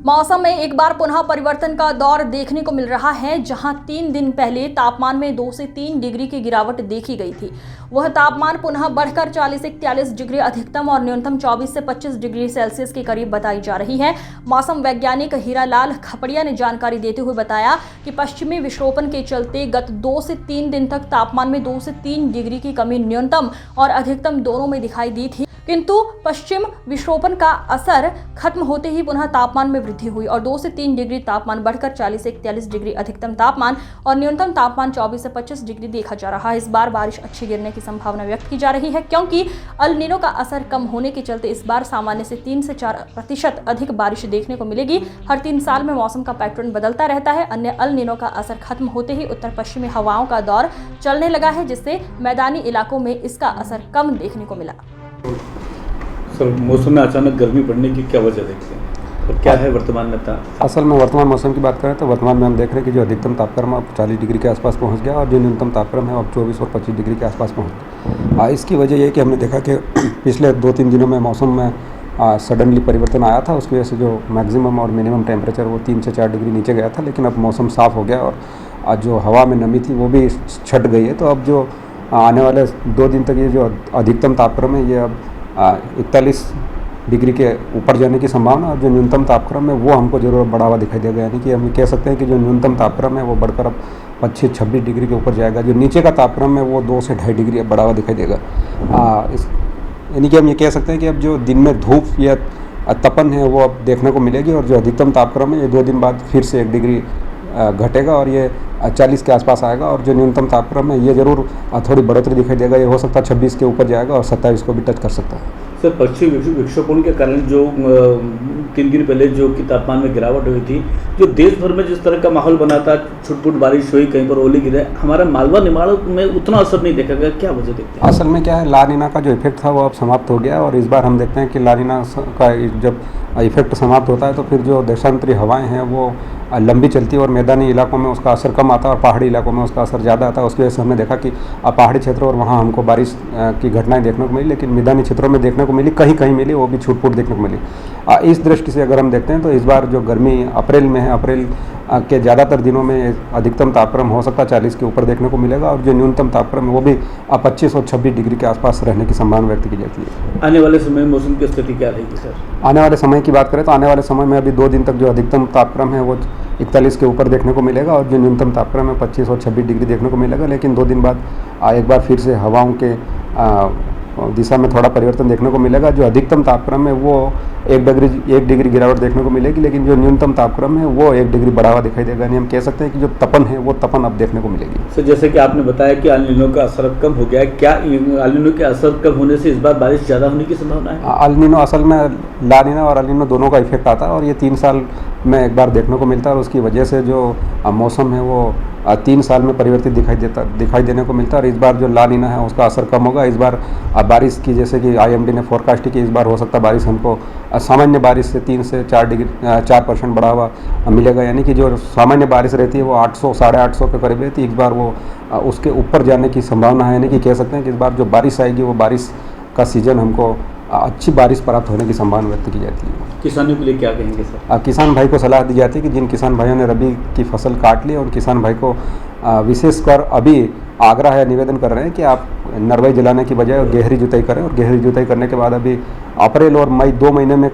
मौसम में एक बार पुनः परिवर्तन का दौर देखने को मिल रहा है। जहां 3 दिन पहले तापमान में 2 से 3 डिग्री की गिरावट देखी गई थी, वह तापमान पुनः बढ़कर 40 से 41 डिग्री अधिकतम और न्यूनतम 24 से 25 डिग्री सेल्सियस के करीब बताई जा रही है। मौसम वैज्ञानिक हीरालाल खपड़िया ने जानकारी देते हुए बताया कि पश्चिमी विक्षोभन के चलते गत 2 से 3 दिन तक तापमान में 2 से 3 डिग्री की कमी न्यूनतम और अधिकतम दोनों में दिखाई दी थी, किंतु पश्चिम विक्षोभन का असर खत्म होते ही पुनः तापमान में वृद्धि हुई और 2 से 3 डिग्री तापमान बढ़कर 40 से 41 डिग्री अधिकतम तापमान और न्यूनतम तापमान 24 से 25 डिग्री देखा जा रहा है। इस बार बारिश अच्छी गिरने की संभावना व्यक्त की जा रही है, क्योंकि अल नीनो का असर कम होने के चलते इस बार सामान्य से 3 से 4% अधिक बारिश देखने को मिलेगी। हर 3 साल में मौसम का पैटर्न बदलता रहता है। अन्य अल नीनो का असर खत्म होते ही उत्तर पश्चिमी हवाओं का दौर चलने लगा है, जिससे मैदानी इलाकों में इसका असर कम देखने को मिला। सर, मौसम में अचानक गर्मी पड़ने की क्या वजह देखते हैं और क्या है वर्तमान में? असल में वर्तमान मौसम की बात करें तो वर्तमान में हम देख रहे हैं कि जो अधिकतम तापक्रम अब 40 डिग्री के आसपास पहुंच गया और जो न्यूनतम तापक्रम है अब 24 और 25 डिग्री के आसपास पहुंच गया। इसकी वजह ये है कि हमने देखा कि पिछले 2-3 दिनों में मौसम में सडनली परिवर्तन आया था। उसकी वजह से जो मैक्सिमम और मिनिमम टेम्परेचर वो 3 से 4 डिग्री नीचे गया था, लेकिन अब मौसम साफ़ हो गया और जो हवा में नमी थी वो भी छट गई है। तो अब जो आने वाले 2 दिन तक ये जो अधिकतम तापक्रम है ये अब 41 डिग्री के ऊपर जाने की संभावना और जो न्यूनतम तापक्रम है वो हमको जरूर बढ़ावा दिखाई देगा। यानी कि हम कह सकते हैं कि जो न्यूनतम तापक्रम है वो बढ़कर अब 25-26 डिग्री के ऊपर जाएगा। जो नीचे का तापक्रम है वो 2 से 2.5 डिग्री अब बढ़ावा दिखाई देगा। यानी कि हम ये कह सकते हैं कि अब जो दिन में धूप या तपन है वो अब देखने को मिलेगी और जो अधिकतम तापक्रम है ये 2 दिन बाद फिर से 1 डिग्री घटेगा और ये 40 के आसपास आएगा और जो न्यूनतम तापक्रम है ये ज़रूर थोड़ी बढ़ोतरी दिखाई देगा। ये हो सकता है 26 के ऊपर जाएगा और 27 को भी टच कर सकता है। सर, पश्चिमी विक्षोभन के कारण जो 3 दिन पहले जो कि तापमान में गिरावट हुई थी, जो देश भर में जिस तरह का माहौल बना था, छुटपुट बारिश हुई, कहीं पर ओले गिरे, हमारा मालवा निमाड़ में उतना असर नहीं देखा गया। क्या वजह देखते हैं? असल में क्या है, ला नीना का जो इफेक्ट था वो अब समाप्त हो गया और इस बार हम देखते हैं कि ला नीना का जब इफेक्ट समाप्त होता है तो फिर जो देशांतरी हवाएं हैं वो लंबी चलती है और मैदानी इलाकों में उसका असर कम आता है और पहाड़ी इलाकों में उसका असर ज़्यादा आता है। उसकी वजह से हमने देखा कि पहाड़ी क्षेत्र और वहाँ हमको बारिश की घटनाएं देखने को मिली, लेकिन मैदानी क्षेत्रों में देखने को मिली, कहीं कहीं मिली, वो भी छूट-फूट देखने को मिली। इस दृष्टि से अगर हम देखते हैं तो इस बार जो गर्मी अप्रैल में है, अप्रैल के ज़्यादातर दिनों में अधिकतम तापक्रम हो सकता है 40 के ऊपर देखने को मिलेगा और जो न्यूनतम तापक्रम है वो भी 25 और 26 डिग्री के आसपास रहने की संभावना व्यक्त की जाती है। आने वाले समय में मौसम की स्थिति क्या रहेगी सर? आने वाले समय की बात करें तो आने वाले समय में अभी 2 दिन तक जो अधिकतम तापक्रम है वो 41 के ऊपर देखने को मिलेगा और जो न्यूनतम तापक्रम है 25 और 26 डिग्री देखने को मिलेगा। लेकिन 2 दिन बाद एक बार फिर से हवाओं के दिशा में थोड़ा परिवर्तन देखने को मिलेगा। जो अधिकतम तापक्रम है वो 1 डिग्री गिरावट देखने को मिलेगी, लेकिन जो न्यूनतम तापक्रम है वो 1 डिग्री बढ़ावा दिखाई देगा। यानी हम कह सकते हैं कि जो तपन है वो तपन अब देखने को मिलेगी। सर, जैसे कि आपने बताया कि अल नीनो का असर कम हो गया है, क्या अल नीनो के असर कम होने से इस बार बारिश ज़्यादा होने की संभावना है? अल नीनो असल में ला नीना और अल नीनो दोनों का इफेक्ट आता है और ये 3 साल में एक बार देखने को मिलता है और उसकी वजह से जो मौसम है वो 3 साल में परिवर्तित दिखाई देने को मिलता है। और इस बार जो ला नीना है उसका असर कम होगा। इस बार बारिश की जैसे कि IMD ने फोरकास्ट की, इस बार हो सकता है बारिश हमको सामान्य बारिश से 3 से 4% बढ़ावा मिलेगा। यानी कि जो सामान्य बारिश रहती है वो 800 850 के करीब रहती है, इस बार वो उसके ऊपर जाने की संभावना है। यानी कि कह सकते हैं कि इस बार जो बारिश आएगी वो बारिश का सीजन हमको अच्छी बारिश प्राप्त होने की संभावना व्यक्त की जाती है। किसानों के लिए क्या कहेंगे सर? किसान भाई को सलाह दी जाती है कि जिन किसान भाइयों ने रबी की फसल काट ली, उन किसान भाई को विशेषकर अभी आग्रह है, निवेदन कर रहे हैं कि आप नरवाई जलाने की बजाय गहरी जुताई करें और गहरी जुताई करने के बाद अभी अप्रैल और मई 2 महीने में